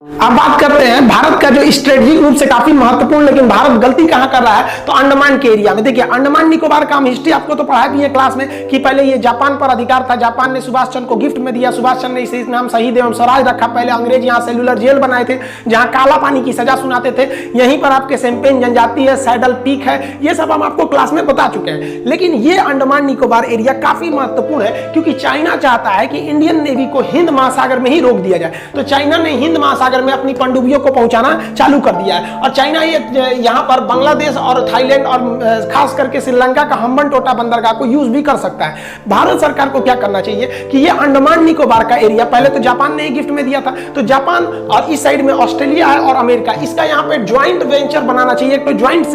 अब बात करते हैं भारत का जो स्ट्रेटेजिक रूप से काफी महत्वपूर्ण, लेकिन भारत गलती कहां कर रहा है तो अंडमान के एरिया में। देखिए अंडमान निकोबार का हम हिस्ट्री आपको तो पढ़ाया भी है क्लास में कि पहले ये जापान पर अधिकार था, जापान ने सुभाष चंद्र को गिफ्ट में दिया, सुभाष चंद्र ने इसे नाम शहीद एवं स्वराज रखा। पहले अंग्रेज यहाँ सेलुलर जेल बनाए थे जहां काला पानी की सजा सुनाते थे। यहीं पर आपके सेम्पेन जनजाति है, सैडल पीक है, ये सब हम आपको क्लास में बता चुके हैं। लेकिन ये अंडमान निकोबार एरिया काफी महत्वपूर्ण है क्योंकि चाइना चाहता है कि इंडियन नेवी को हिंद महासागर में ही रोक दिया जाए। तो चाइना ने हिंद महासागर में अपनी पनडुब्बियों को पहुंचाना चालू कर दिया है और चाइना ये यहां पर बांग्लादेश और थाईलैंड और खास करके श्रीलंका का हम्बनटोटा बंदरगाह को यूज भी कर सकता है। भारत सरकार को क्या करना चाहिए कि ये अंडमान निकोबार का एरिया पहले तो जापान ने ही गिफ्ट में दिया था, तो जापान और इस साइड में ऑस्ट्रेलिया है और अमेरिका, इसका यहाँ पे ज्वाइंट वेंचर बनाना चाहिए, एक तो ज्वाइंट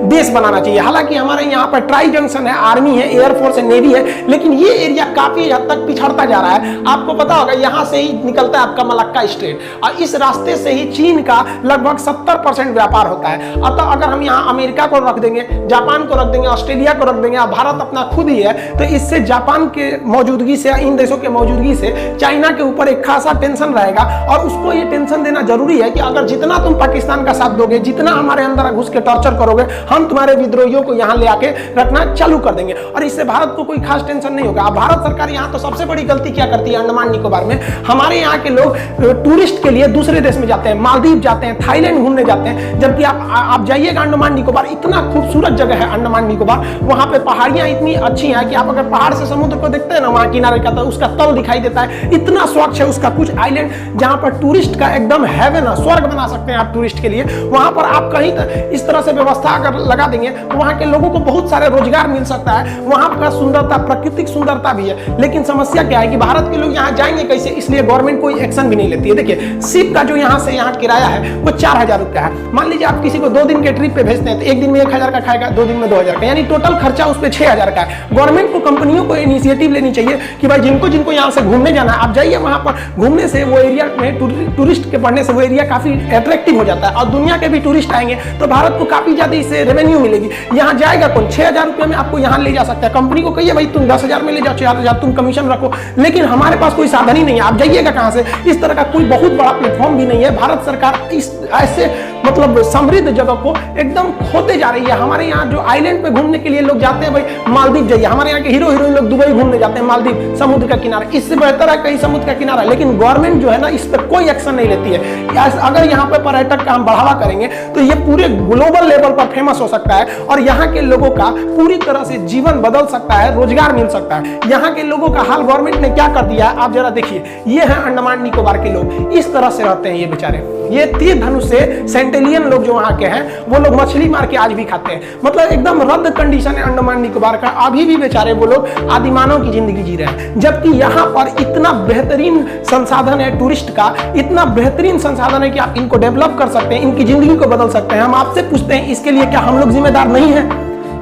बेस बनाना चाहिए। हालांकि हमारे यहाँ पर ट्राई जंक्शन है, आर्मी है, एयरफोर्स है, नेवी है, लेकिन ये एरिया काफी हद तक पिछड़ता जा रहा है। आपको पता होगा यहाँ से ही निकलता है आपका मलक्का स्ट्रेट और इस रास्ते से ही चीन का लगभग 70% व्यापार होता है। अतः अगर हम यहाँ अमेरिका को रख देंगे, जापान को रख देंगे, ऑस्ट्रेलिया को रख देंगे, भारत अपना खुद ही है, तो इससे जापान के मौजूदगी से, इन देशों के मौजूदगी से चाइना के ऊपर एक खासा टेंशन रहेगा और उसको ये टेंशन देना जरूरी है कि अगर जितना तुम पाकिस्तान का साथ दोगे, जितना हमारे अंदर घुस के टॉर्चर करोगे, हम तुम्हारे विद्रोहियों को यहाँ ले आके रखना चालू कर देंगे और इससे भारत को कोई खास टेंशन नहीं होगा। भारत सरकार यहाँ तो सबसे बड़ी गलती क्या करती है अंडमान निकोबार में, हमारे यहाँ के लोग टूरिस्ट के लिए दूसरे देश में जाते हैं, मालदीव जाते हैं, थाईलैंड घूमने जाते हैं, जबकि आप जाइएगा अंडमान निकोबार, इतना खूबसूरत जगह है अंडमान निकोबार। वहां पे पहाड़ियां इतनी अच्छी हैं कि आप अगर पहाड़ से समुद्र को देखते हैं ना, वहां किनारे का, तो उसका तल दिखाई देता है, इतना स्वच्छ है उसका। कुछ आइलैंड जहां पर टूरिस्ट का एकदम हेवन है, स्वर्ग बना सकते हैं आप टूरिस्ट के लिए। वहां पर आप कहीं इस तरह से व्यवस्था अगर लगा देंगे तो वहां के लोगों को बहुत सारे रोजगार मिल सकता है। वहां का सुंदरता, प्राकृतिक सुंदरता भी है, लेकिन समस्या क्या है कि भारत के लोग यहाँ जाएंगे कैसे, इसलिए गवर्नमेंट कोई एक्शन भी नहीं लेती है। देखिए शिप का जो यहाँ से यहाँ किराया है वो 4000 रुपया है। मान लीजिए आप किसी को 2 दिन के ट्रिप पे भेजते हैं तो एक दिन में 1000 का खाएगा, 2 दिन में 2000 का, यानी टोटल खर्चा उस पे 6000 का है। गवर्नमेंट को, कंपनियों को इनिशिएटिव लेनी चाहिए कि भाई जिनको यहाँ से घूमने जाना है आप जाइए, वहां पर घूमने से वो एरिया में टूरिस्ट के बढ़ने से वो एरिया काफी अट्रैक्टिव हो जाता है और दुनिया के भी टूरिस्ट आएंगे तो भारत को काफी ज्यादा इससे रेवेन्यू मिलेगी। यहाँ जाएगा कौन, 6000 रुपये में आपको यहाँ ले जा सकता है। कंपनी को कहिए भाई तुम 10,000 में ले जाओ, 4000 तुम कमीशन रखो, लेकिन हमारे पास कोई साधन ही नहीं है, आप जाइएगा कहां से। इस तरह का कोई बहुत बड़ा प्लेटफॉर्म भी नहीं है। भारत सरकार इस ऐसे मतलब समृद्ध जगह को एकदम खोते जा रही है। हमारे यहाँ जो आइलैंड पे घूमने के लिए लोग जाते हैं, भाई मालदीव जाइए, हमारे यहाँ के हीरो हीरोइन लोग दुबई घूमने जाते हैं, मालदीव समुद्र का किनारा, इससे बेहतर है कहीं समुद्र का किनारा, लेकिन गवर्नमेंट जो है ना इस पर कोई एक्शन नहीं लेती है। अगर यहाँ पे पर्यटक का हम बढ़ावा करेंगे तो ये पूरे ग्लोबल लेवल पर फेमस हो सकता है और यहाँ के लोगों का पूरी तरह से जीवन बदल सकता है, रोजगार मिल सकता है। यहाँ के लोगों का हाल गवर्नमेंट ने क्या कर दिया है आप जरा देखिए। ये है अंडमान निकोबार के लोग, इस तरह से रहते हैं ये बेचारे। ये तीर धनुष से सेंटेलियन लोग जो वहां के हैं वो लोग मछली मार के आज भी खाते हैं, मतलब एकदम रद्द कंडीशन है अंडमान निकोबार का। अभी भी बेचारे वो लोग आदिमानव की जिंदगी जी रहे हैं, जबकि यहाँ पर इतना बेहतरीन संसाधन है टूरिस्ट का, इतना बेहतरीन संसाधन है कि आप इनको डेवलप कर सकते हैं, इनकी जिंदगी को बदल सकते हैं। हम आपसे पूछते हैं इसके लिए क्या हम लोग जिम्मेदार नहीं है?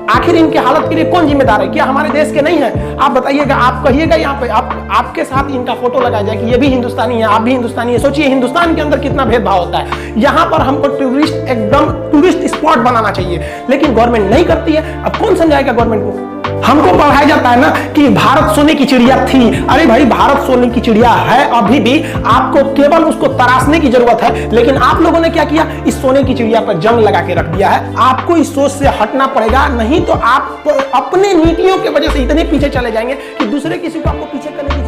आखिर इनके हालत के लिए कौन जिम्मेदार है? क्या हमारे देश के नहीं है? आप बताइएगा, आप कहिएगा यहाँ पे, आपके साथ इनका फोटो लगाया जाए कि ये भी हिंदुस्तानी है, आप भी हिंदुस्तानी है। सोचिए हिंदुस्तान के अंदर कितना भेदभाव होता है। यहाँ पर हमको टूरिस्ट स्पॉट बनाना चाहिए, लेकिन गवर्नमेंट नहीं करती है। अब कौन समझाएगा गवर्नमेंट को? हमको पढ़ाया जाता है ना कि भारत सोने की चिड़िया थी। अरे भाई भारत सोने की चिड़िया है अभी भी, आपको केवल उसको तराशने की जरूरत है। लेकिन आप लोगों ने क्या किया, इस सोने की चिड़िया पर जंग लगा के रख दिया है। आपको इस सोच से हटना पड़ेगा, नहीं तो आप अपने नीतियों की वजह से इतने पीछे चले जाएंगे कि दूसरे किसी को आपको पीछे करने